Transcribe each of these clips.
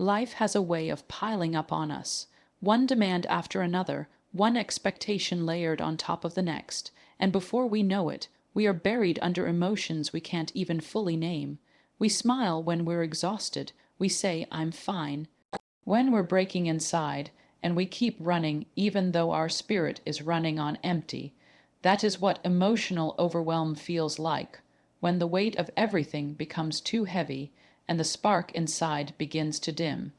Life has a way of piling up on us, one demand after another, one expectation layered on top of the next, and before we know it, we are buried under emotions we can't even fully name. We smile when we're exhausted, we say, "I'm fine," when we're breaking inside, and we keep running even though our spirit is running on empty. That is what emotional overwhelm feels like, when the weight of everything becomes too heavy and the spark inside begins to dim.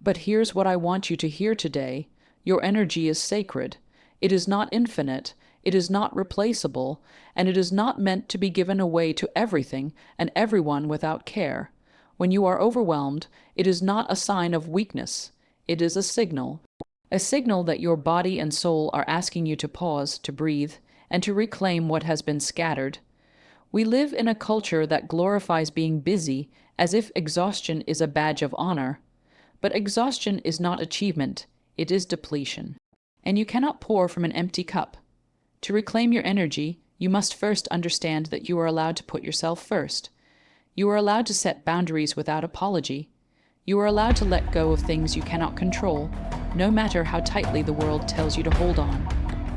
But here's what I want you to hear today. Your energy is sacred. It is not infinite, it is not replaceable, and it is not meant to be given away to everything and everyone without care. When you are overwhelmed, it is not a sign of weakness. It is a signal that your body and soul are asking you to pause, to breathe, and to reclaim what has been scattered. We live in a culture that glorifies being busy as if exhaustion is a badge of honor. But exhaustion is not achievement, it is depletion. And you cannot pour from an empty cup. To reclaim your energy, you must first understand that you are allowed to put yourself first. You are allowed to set boundaries without apology. You are allowed to let go of things you cannot control, no matter how tightly the world tells you to hold on.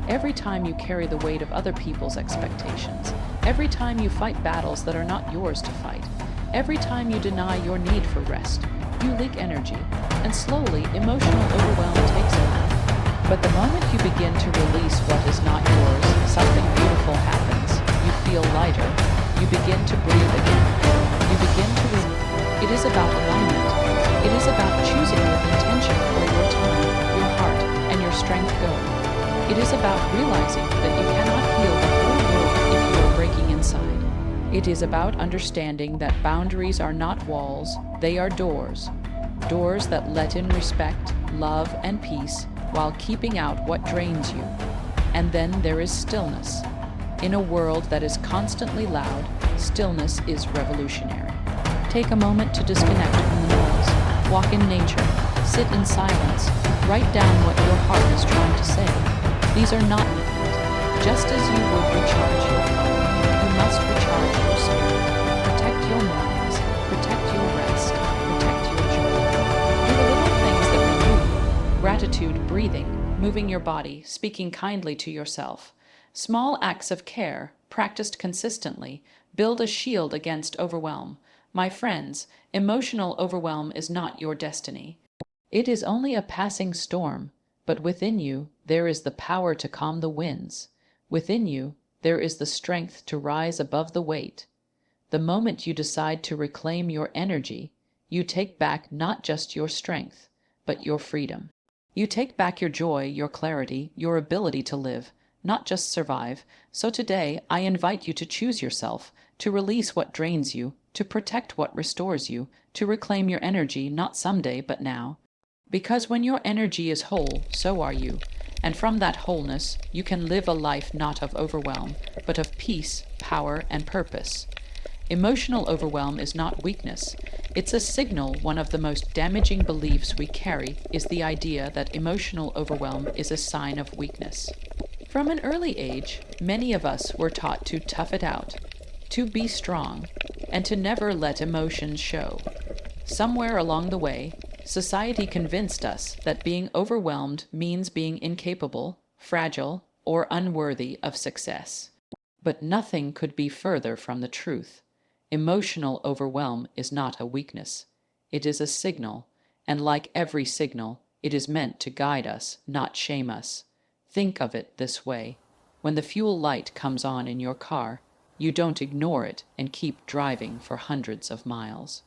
Every time you carry the weight of other people's expectations, every time you fight battles that are not yours to fight, every time you deny your need for rest, you leak energy, and slowly emotional overwhelm takes over. But the moment you begin to release what is not yours, something beautiful happens. You feel lighter. You begin to breathe again. You begin to It is about alignment. It is about choosing with intention where your time, your heart, and your strength go. It is about realizing that you cannot heal the whole world if you are breaking inside. It is about understanding that boundaries are not walls, they are doors. Doors that let in respect, love, and peace while keeping out what drains you. And then there is stillness. In a world that is constantly loud, stillness is revolutionary. Take a moment to disconnect from the noise. Walk in nature. Sit in silence. Write down what your heart is trying to say. These are not midnight. Just as you would recharge your phone, you must recharge your spirit. Protect your mornings. Protect your rest. Protect your joy. Do the little things that renew. Gratitude, breathing, moving your body, speaking kindly to yourself. Small acts of care, practiced consistently, build a shield against overwhelm. My friends, emotional overwhelm is not your destiny. It is only a passing storm, but within you there is the power to calm the winds. Within you there is the strength to rise above the weight. The moment you decide to reclaim your energy, you take back not just your strength, but your freedom. You take back your joy, your clarity, your ability to live, not just survive. So today, I invite you to choose yourself, to release what drains you, to protect what restores you, to reclaim your energy not someday but now. Because when your energy is whole, so are you. And from that wholeness, you can live a life not of overwhelm, but of peace, power, and purpose. Emotional overwhelm is not weakness. It's a signal. One of the most damaging beliefs we carry is the idea that emotional overwhelm is a sign of weakness. From an early age, many of us were taught to tough it out, to be strong, and to never let emotions show. Somewhere along the way, society convinced us that being overwhelmed means being incapable, fragile, or unworthy of success. But nothing could be further from the truth. Emotional overwhelm is not a weakness. It is a signal, and like every signal, it is meant to guide us, not shame us. Think of it this way. When the fuel light comes on in your car, you don't ignore it and keep driving for hundreds of miles.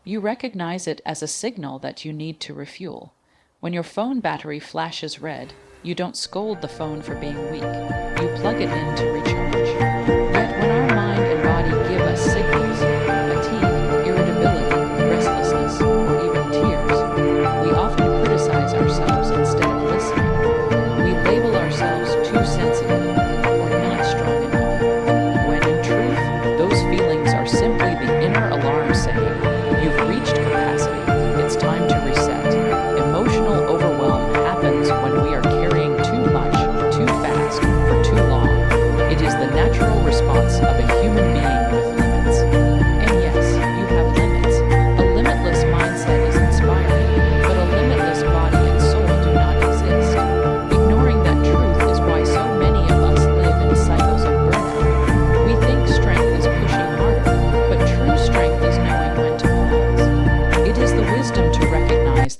You recognize it as a signal that you need to refuel. When your phone battery flashes red, you don't scold the phone for being weak. You plug it in to recharge. Yet when our mind and body give us signals, fatigue, irritability, restlessness, or even tears, we often criticize ourselves instead of listening. We label ourselves too sensitive or not strong enough, when in truth, those feelings are simply the inner alarm saying, "You've reached capacity, it's time to reset." Emotional overwhelm happens when we are carrying too much, too fast, for too long. It is the natural response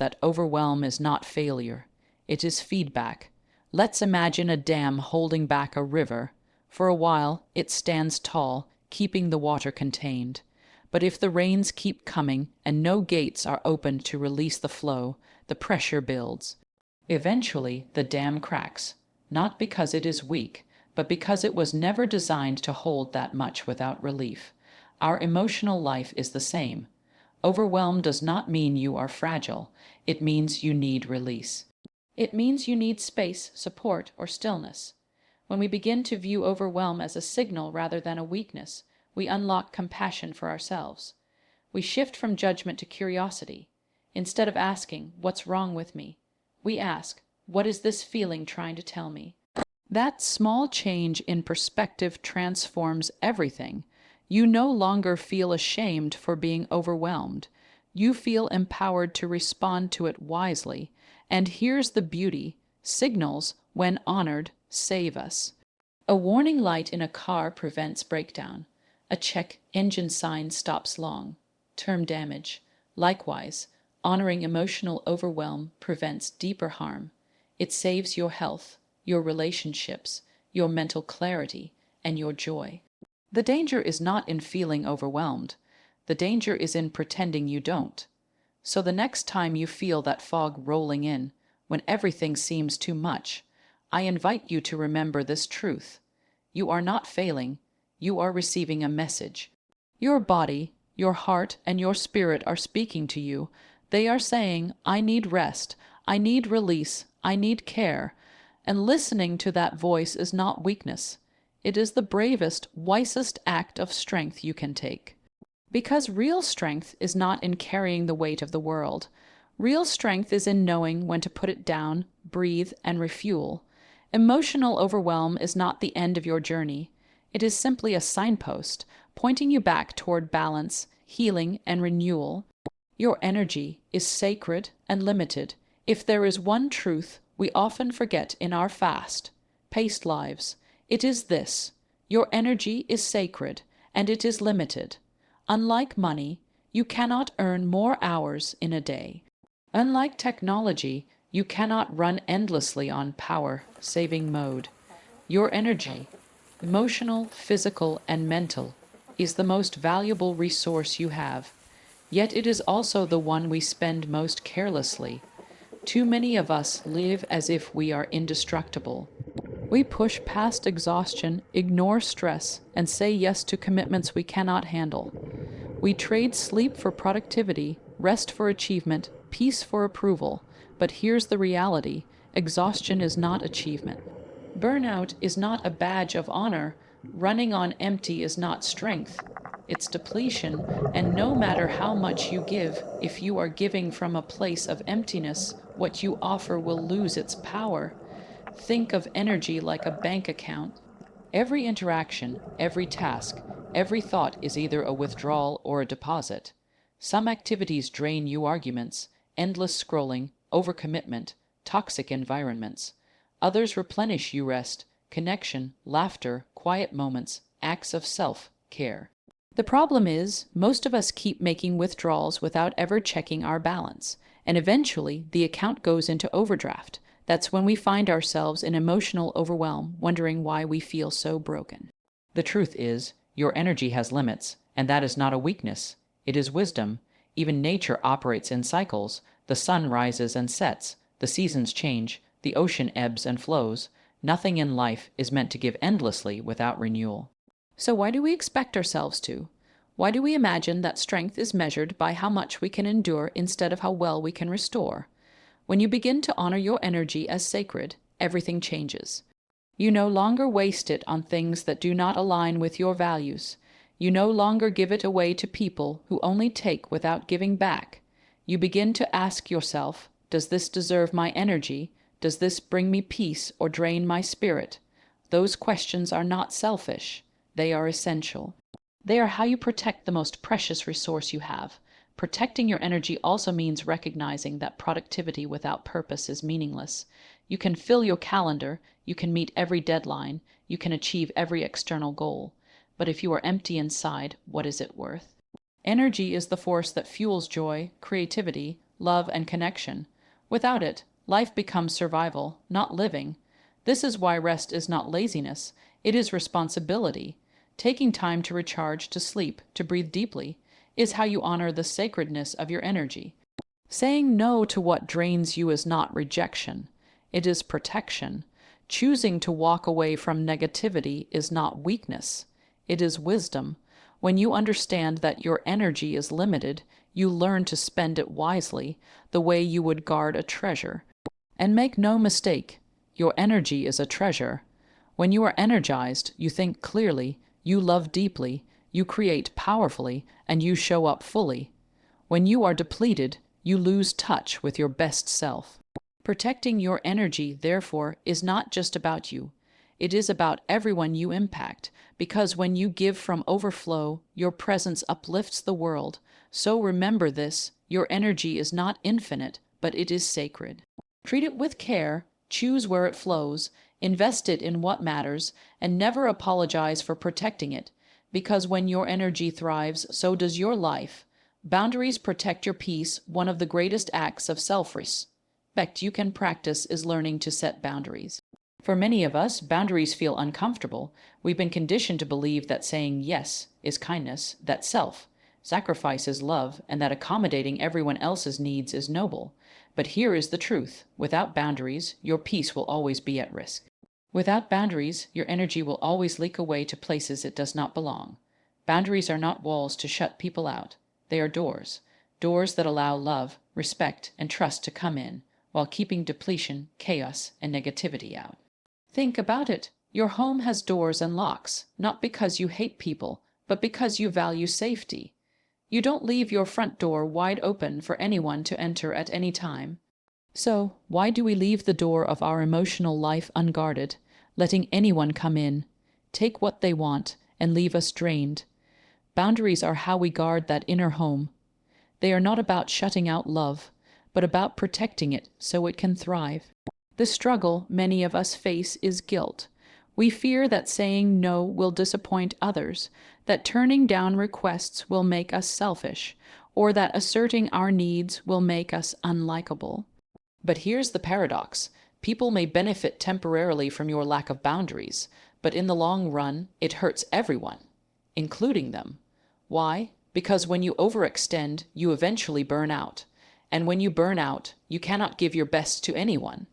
that overwhelm is not failure. It is feedback. Let's imagine a dam holding back a river. For a while, it stands tall, keeping the water contained. But if the rains keep coming and no gates are opened to release the flow, the pressure builds. Eventually, the dam cracks, not because it is weak, but because it was never designed to hold that much without relief. Our emotional life is the same. Overwhelm does not mean you are fragile. It means you need release. It means you need space, support, or stillness. When we begin to view overwhelm as a signal rather than a weakness, we unlock compassion for ourselves. We shift from judgment to curiosity. Instead of asking, "What's wrong with me?" we ask, "What is this feeling trying to tell me?" That small change in perspective transforms everything. You no longer feel ashamed for being overwhelmed. You feel empowered to respond to it wisely. And here's the beauty: signals, when honored, save us. A warning light in a car prevents breakdown. A check engine sign stops long-term damage. Likewise, honoring emotional overwhelm prevents deeper harm. It saves your health, your relationships, your mental clarity, and your joy. The danger is not in feeling overwhelmed. The danger is in pretending you don't. So the next time you feel that fog rolling in, when everything seems too much, I invite you to remember this truth. You are not failing. You are receiving a message. Your body, your heart, and your spirit are speaking to you. They are saying, "I need rest. I need release. I need care." And listening to that voice is not weakness. It is the bravest, wisest act of strength you can take. Because real strength is not in carrying the weight of the world. Real strength is in knowing when to put it down, breathe, and refuel. Emotional overwhelm is not the end of your journey. It is simply a signpost, pointing you back toward balance, healing, and renewal. Your energy is sacred and limited. If there is one truth we often forget in our fast-paced lives, it is this: your energy is sacred, and it is limited. Unlike money, you cannot earn more hours in a day. Unlike technology, you cannot run endlessly on power-saving mode. Your energy, emotional, physical, and mental, is the most valuable resource you have. Yet it is also the one we spend most carelessly. Too many of us live as if we are indestructible. We push past exhaustion, ignore stress, and say yes to commitments we cannot handle. We trade sleep for productivity, rest for achievement, peace for approval. But here's the reality: exhaustion is not achievement. Burnout is not a badge of honor. Running on empty is not strength. It's depletion, and no matter how much you give, if you are giving from a place of emptiness, what you offer will lose its power. Think of energy like a bank account. Every interaction, every task, every thought is either a withdrawal or a deposit. Some activities drain you: arguments, endless scrolling, overcommitment, toxic environments. Others replenish you: rest, connection, laughter, quiet moments, acts of self-care. The problem is, most of us keep making withdrawals without ever checking our balance, and eventually the account goes into overdraft. That's when we find ourselves in emotional overwhelm, wondering why we feel so broken. The truth is, your energy has limits, and that is not a weakness. It is wisdom. Even nature operates in cycles. The sun rises and sets. The seasons change. The ocean ebbs and flows. Nothing in life is meant to give endlessly without renewal. So why do we expect ourselves to? Why do we imagine that strength is measured by how much we can endure instead of how well we can restore? When you begin to honor your energy as sacred, everything changes. You no longer waste it on things that do not align with your values. You no longer give it away to people who only take without giving back. You begin to ask yourself, does this deserve my energy? Does this bring me peace or drain my spirit? Those questions are not selfish. They are essential. They are how you protect the most precious resource you have. Protecting your energy also means recognizing that productivity without purpose is meaningless. You can fill your calendar, you can meet every deadline, you can achieve every external goal. But if you are empty inside, what is it worth? Energy is the force that fuels joy, creativity, love, and connection. Without it, life becomes survival, not living. This is why rest is not laziness, it is responsibility. Taking time to recharge, to sleep, to breathe deeply, is how you honor the sacredness of your energy. Saying no to what drains you is not rejection, it is protection. Choosing to walk away from negativity is not weakness, it is wisdom. When you understand that your energy is limited, you learn to spend it wisely, the way you would guard a treasure. And make no mistake, your energy is a treasure. When you are energized, you think clearly, you love deeply, you create powerfully, and you show up fully. When you are depleted, you lose touch with your best self. Protecting your energy, therefore, is not just about you. It is about everyone you impact, because when you give from overflow, your presence uplifts the world. So remember this, your energy is not infinite, but it is sacred. Treat it with care, choose where it flows, invest it in what matters, and never apologize for protecting it, because when your energy thrives, so does your life. Boundaries protect your peace, one of the greatest acts of self-respect you can practice is learning to set boundaries. For many of us, boundaries feel uncomfortable. We've been conditioned to believe that saying yes is kindness, that self-sacrifice is love, and that accommodating everyone else's needs is noble. But here is the truth. Without boundaries, your peace will always be at risk. Without boundaries, your energy will always leak away to places it does not belong. Boundaries are not walls to shut people out. They are doors. Doors that allow love, respect, and trust to come in, while keeping depletion, chaos, and negativity out. Think about it. Your home has doors and locks, not because you hate people, but because you value safety. You don't leave your front door wide open for anyone to enter at any time. So, why do we leave the door of our emotional life unguarded, letting anyone come in, take what they want, and leave us drained? Boundaries are how we guard that inner home. They are not about shutting out love, but about protecting it so it can thrive. The struggle many of us face is guilt. We fear that saying no will disappoint others, that turning down requests will make us selfish, or that asserting our needs will make us unlikable. But here's the paradox. People may benefit temporarily from your lack of boundaries, but in the long run, it hurts everyone, including them. Why? Because when you overextend, you eventually burn out. And when you burn out, you cannot give your best to anyone.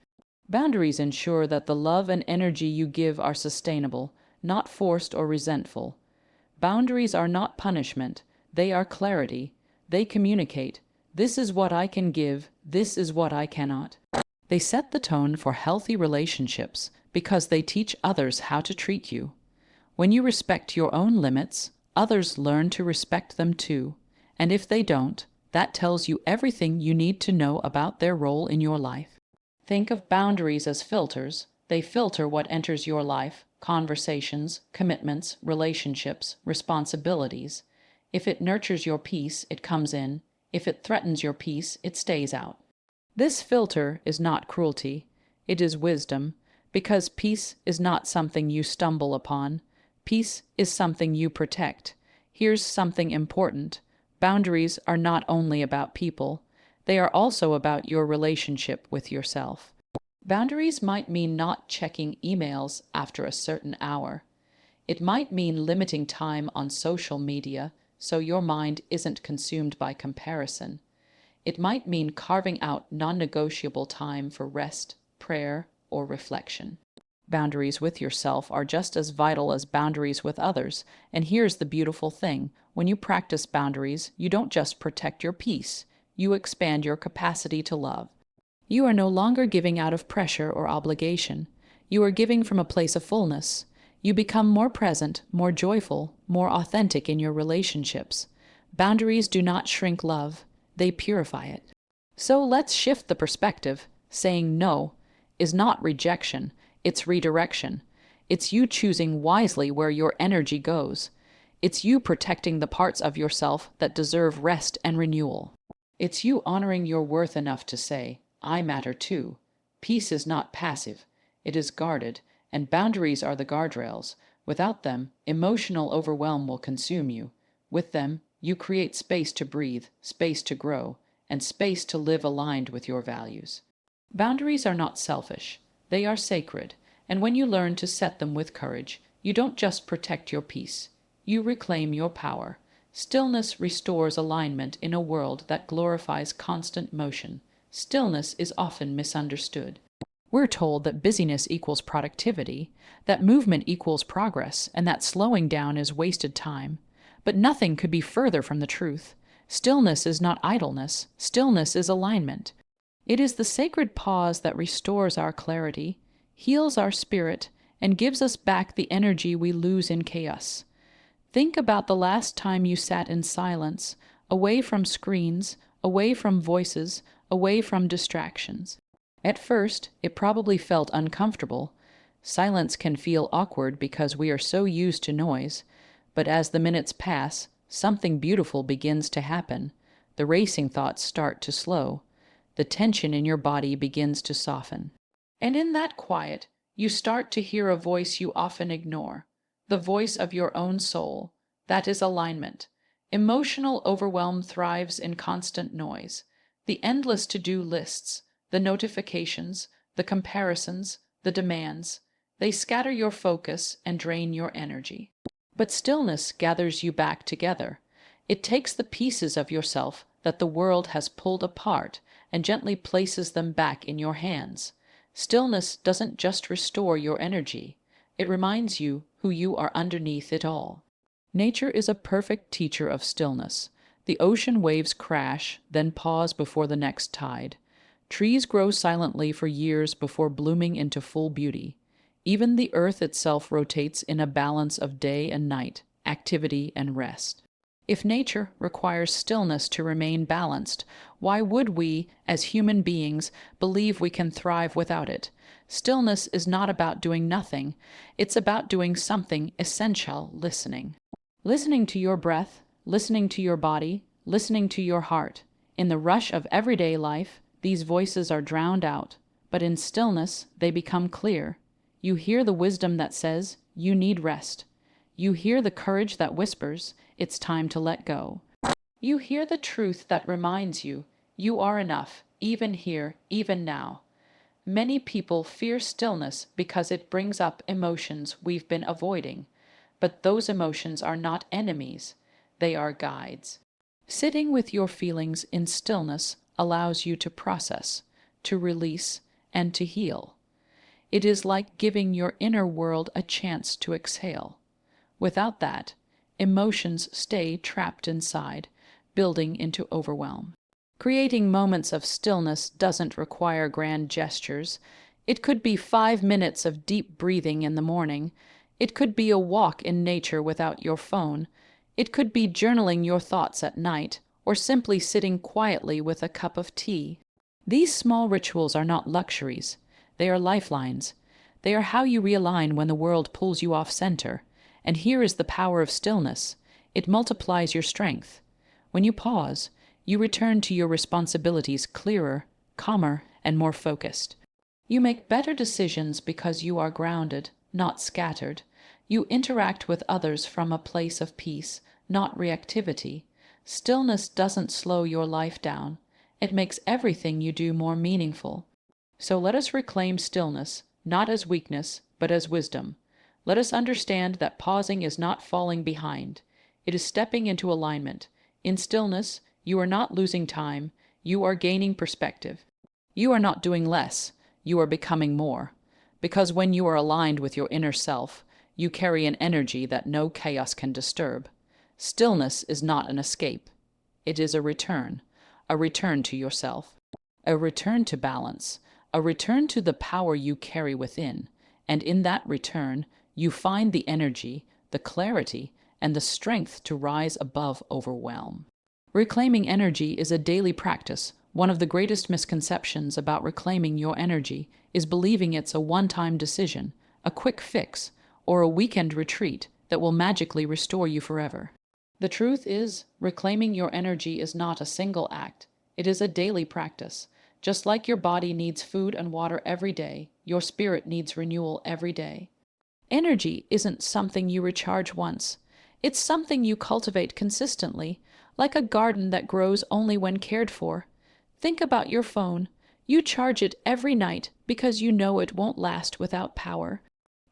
Boundaries ensure that the love and energy you give are sustainable, not forced or resentful. Boundaries are not punishment, they are clarity. They communicate, this is what I can give, this is what I cannot. They set the tone for healthy relationships because they teach others how to treat you. When you respect your own limits, others learn to respect them too. And if they don't, that tells you everything you need to know about their role in your life. Think of boundaries as filters. They filter what enters your life, conversations, commitments, relationships, responsibilities. If it nurtures your peace, it comes in. If it threatens your peace, it stays out. This filter is not cruelty. It is wisdom, because peace is not something you stumble upon. Peace is something you protect. Here's something important. Boundaries are not only about people. They are also about your relationship with yourself. Boundaries might mean not checking emails after a certain hour. It might mean limiting time on social media so your mind isn't consumed by comparison. It might mean carving out non-negotiable time for rest, prayer, or reflection. Boundaries with yourself are just as vital as boundaries with others, and here's the beautiful thing. When you practice boundaries, you don't just protect your peace, you expand your capacity to love. You are no longer giving out of pressure or obligation. You are giving from a place of fullness. You become more present, more joyful, more authentic in your relationships. Boundaries do not shrink love, they purify it. So let's shift the perspective. Saying no is not rejection, it's redirection. It's you choosing wisely where your energy goes. It's you protecting the parts of yourself that deserve rest and renewal. It's you honoring your worth enough to say, I matter too. Peace is not passive, it is guarded, and boundaries are the guardrails. Without them, emotional overwhelm will consume you. With them, you create space to breathe, space to grow, and space to live aligned with your values. Boundaries are not selfish, they are sacred, and when you learn to set them with courage, you don't just protect your peace, you reclaim your power. Stillness restores alignment in a world that glorifies constant motion. Stillness is often misunderstood. We're told that busyness equals productivity, that movement equals progress, and that slowing down is wasted time. But nothing could be further from the truth. Stillness is not idleness, stillness is alignment. It is the sacred pause that restores our clarity, heals our spirit, and gives us back the energy we lose in chaos. Think about the last time you sat in silence, away from screens, away from voices, away from distractions. At first, it probably felt uncomfortable. Silence can feel awkward because we are so used to noise, but as the minutes pass, something beautiful begins to happen. The racing thoughts start to slow. The tension in your body begins to soften. And in that quiet, you start to hear a voice you often ignore, the voice of your own soul. That is alignment. Emotional overwhelm thrives in constant noise. The endless to-do lists, the notifications, the comparisons, the demands, they scatter your focus and drain your energy. But stillness gathers you back together. It takes the pieces of yourself that the world has pulled apart and gently places them back in your hands. Stillness doesn't just restore your energy, it reminds you who you are underneath it all. Nature is a perfect teacher of stillness. The ocean waves crash, then pause before the next tide. Trees grow silently for years before blooming into full beauty. Even the earth itself rotates in a balance of day and night, activity and rest. If nature requires stillness to remain balanced, why would we, as human beings, believe we can thrive without it? Stillness is not about doing nothing. It's about doing something essential, listening. Listening to your breath, listening to your body, listening to your heart. In the rush of everyday life, these voices are drowned out, but in stillness, they become clear. You hear the wisdom that says, you need rest. You hear the courage that whispers, it's time to let go. You hear the truth that reminds you, you are enough, even here, even now. Many people fear stillness because it brings up emotions we've been avoiding, but those emotions are not enemies, they are guides. Sitting with your feelings in stillness allows you to process, to release, and to heal. It is like giving your inner world a chance to exhale. Without that, emotions stay trapped inside, building into overwhelm. Creating moments of stillness doesn't require grand gestures. It could be 5 minutes of deep breathing in the morning. It could be a walk in nature without your phone. It could be journaling your thoughts at night, or simply sitting quietly with a cup of tea. These small rituals are not luxuries. They are lifelines. They are how you realign when the world pulls you off center. And here is the power of stillness. It multiplies your strength. When you pause, you return to your responsibilities clearer, calmer, and more focused. You make better decisions because you are grounded, not scattered. You interact with others from a place of peace, not reactivity. Stillness doesn't slow your life down. It makes everything you do more meaningful. So let us reclaim stillness, not as weakness, but as wisdom. Let us understand that pausing is not falling behind. It is stepping into alignment. In stillness, you are not losing time. You are gaining perspective. You are not doing less. You are becoming more. Because when you are aligned with your inner self, you carry an energy that no chaos can disturb. Stillness is not an escape. It is a return to yourself, a return to balance, a return to the power you carry within. And in that return, you find the energy, the clarity, and the strength to rise above overwhelm. Reclaiming energy is a daily practice. One of the greatest misconceptions about reclaiming your energy is believing it's a one-time decision, a quick fix, or a weekend retreat that will magically restore you forever. The truth is, reclaiming your energy is not a single act. It is a daily practice. Just like your body needs food and water every day, your spirit needs renewal every day. Energy isn't something you recharge once. It's something you cultivate consistently, like a garden that grows only when cared for. Think about your phone. You charge it every night because you know it won't last without power.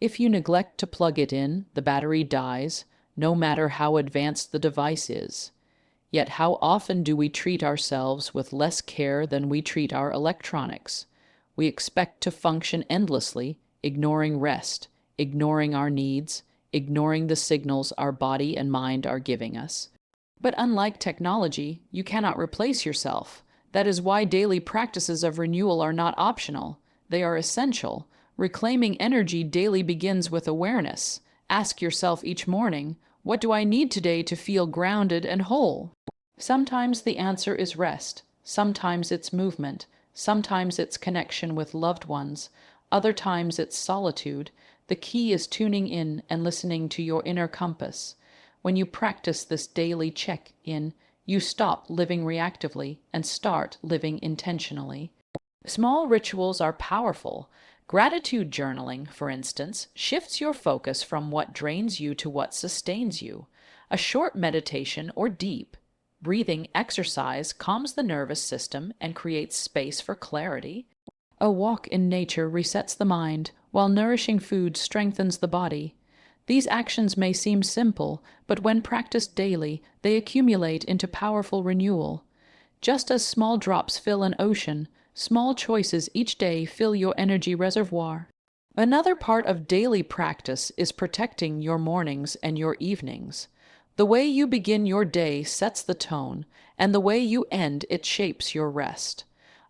If you neglect to plug it in, the battery dies, no matter how advanced the device is. Yet how often do we treat ourselves with less care than we treat our electronics? We expect to function endlessly, ignoring rest, ignoring our needs, ignoring the signals our body and mind are giving us. But unlike technology, you cannot replace yourself. That is why daily practices of renewal are not optional. They are essential. Reclaiming energy daily begins with awareness. Ask yourself each morning, what do I need today to feel grounded and whole? Sometimes the answer is rest. Sometimes it's movement. Sometimes it's connection with loved ones. Other times it's solitude. The key is tuning in and listening to your inner compass. When you practice this daily check-in, you stop living reactively and start living intentionally. Small rituals are powerful. Gratitude journaling, for instance, shifts your focus from what drains you to what sustains you. A short meditation or deep breathing exercise calms the nervous system and creates space for clarity. A walk in nature resets the mind, while nourishing food strengthens the body. These actions may seem simple, but when practiced daily, they accumulate into powerful renewal. Just as small drops fill an ocean, small choices each day fill your energy reservoir. Another part of daily practice is protecting your mornings and your evenings. The way you begin your day sets the tone, and the way you end it shapes your rest.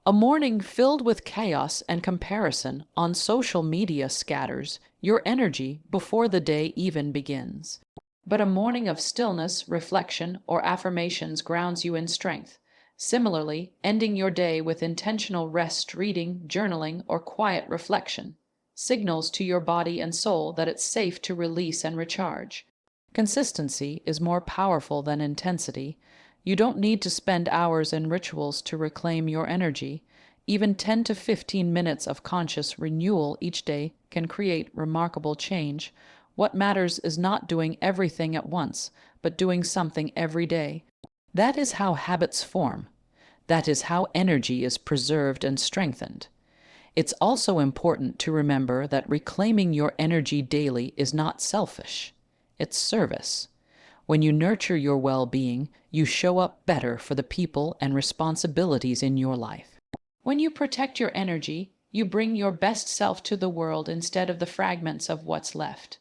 A morning filled with chaos and comparison on social media scatters your energy before the day even begins. But a morning of stillness, reflection, or affirmations grounds you in strength. Similarly, ending your day with intentional rest, reading, journaling, or quiet reflection signals to your body and soul that it's safe to release and recharge. Consistency is more powerful than intensity. You don't need to spend hours in rituals to reclaim your energy. Even 10 to 15 minutes of conscious renewal each day can create remarkable change. What matters is not doing everything at once, but doing something every day. That is how habits form. That is how energy is preserved and strengthened. It's also important to remember that reclaiming your energy daily is not selfish. It's service. When you nurture your well-being, you show up better for the people and responsibilities in your life. When you protect your energy, you bring your best self to the world instead of the fragments of what's left.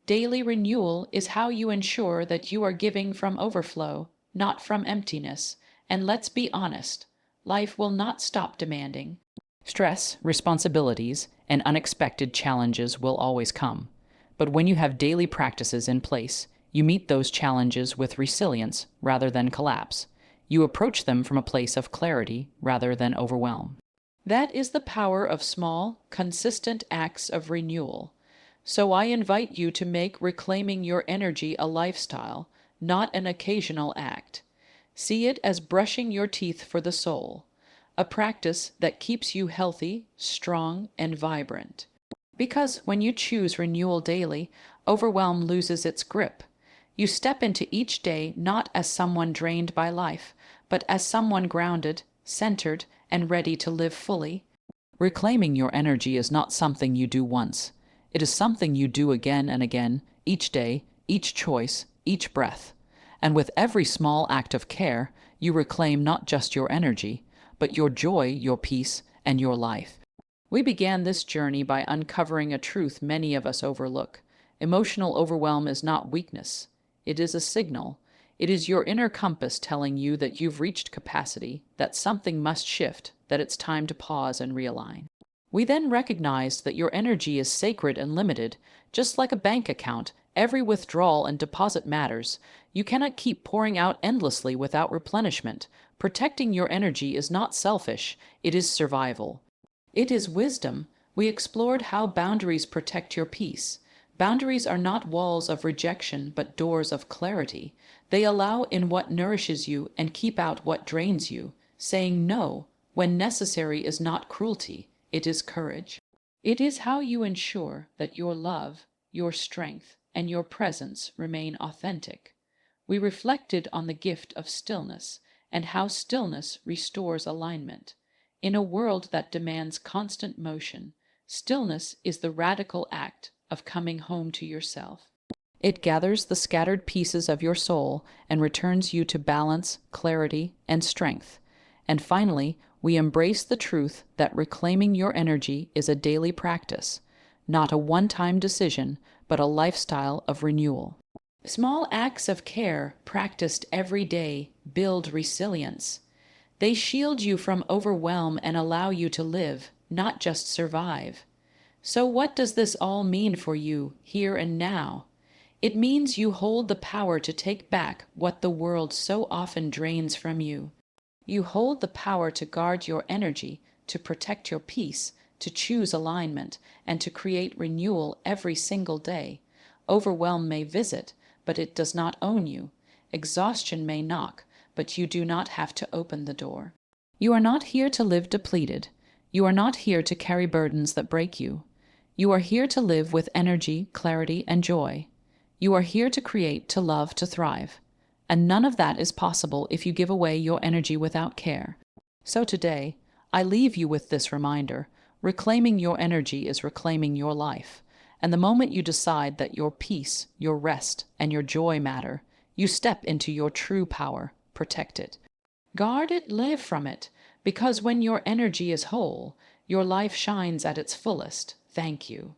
Daily renewal is how you ensure that you are giving from overflow, not from emptiness. And let's be honest, life will not stop demanding. Stress, responsibilities, and unexpected challenges will always come. But when you have daily practices in place, you meet those challenges with resilience rather than collapse. You approach them from a place of clarity rather than overwhelm. That is the power of small, consistent acts of renewal. So I invite you to make reclaiming your energy a lifestyle, not an occasional act. See it as brushing your teeth for the soul, a practice that keeps you healthy, strong, and vibrant. Because when you choose renewal daily, overwhelm loses its grip. You step into each day not as someone drained by life, but as someone grounded, centered, and ready to live fully. Reclaiming your energy is not something you do once. It is something you do again and again, each day, each choice, each breath. And with every small act of care, you reclaim not just your energy, but your joy, your peace, and your life. We began this journey by uncovering a truth many of us overlook. Emotional overwhelm is not weakness. It is a signal. It is your inner compass telling you that you've reached capacity, that something must shift, that it's time to pause and realign. We then recognized that your energy is sacred and limited. Just like a bank account, every withdrawal and deposit matters. You cannot keep pouring out endlessly without replenishment. Protecting your energy is not selfish, it is survival. It is wisdom. We explored how boundaries protect your peace. Boundaries are not walls of rejection, but doors of clarity. They allow in what nourishes you and keep out what drains you. Saying no, when necessary, is not cruelty, it is courage. It is how you ensure that your love, your strength, and your presence remain authentic. We reflected on the gift of stillness and how stillness restores alignment. In a world that demands constant motion, stillness is the radical act of coming home to yourself. It gathers the scattered pieces of your soul and returns you to balance, clarity, and strength. And finally, we embrace the truth that reclaiming your energy is a daily practice, not a one-time decision, but a lifestyle of renewal. Small acts of care practiced every day build resilience. They shield you from overwhelm and allow you to live, not just survive. So what does this all mean for you here and now? It means you hold the power to take back what the world so often drains from you. You hold the power to guard your energy, to protect your peace, to choose alignment, and to create renewal every single day. Overwhelm may visit, but it does not own you. Exhaustion may knock, but you do not have to open the door. You are not here to live depleted. You are not here to carry burdens that break you. You are here to live with energy, clarity, and joy. You are here to create, to love, to thrive. And none of that is possible if you give away your energy without care. So today, I leave you with this reminder: reclaiming your energy is reclaiming your life. And the moment you decide that your peace, your rest, and your joy matter, you step into your true power. Protect it. Guard it, live from it, because when your energy is whole, your life shines at its fullest. Thank you.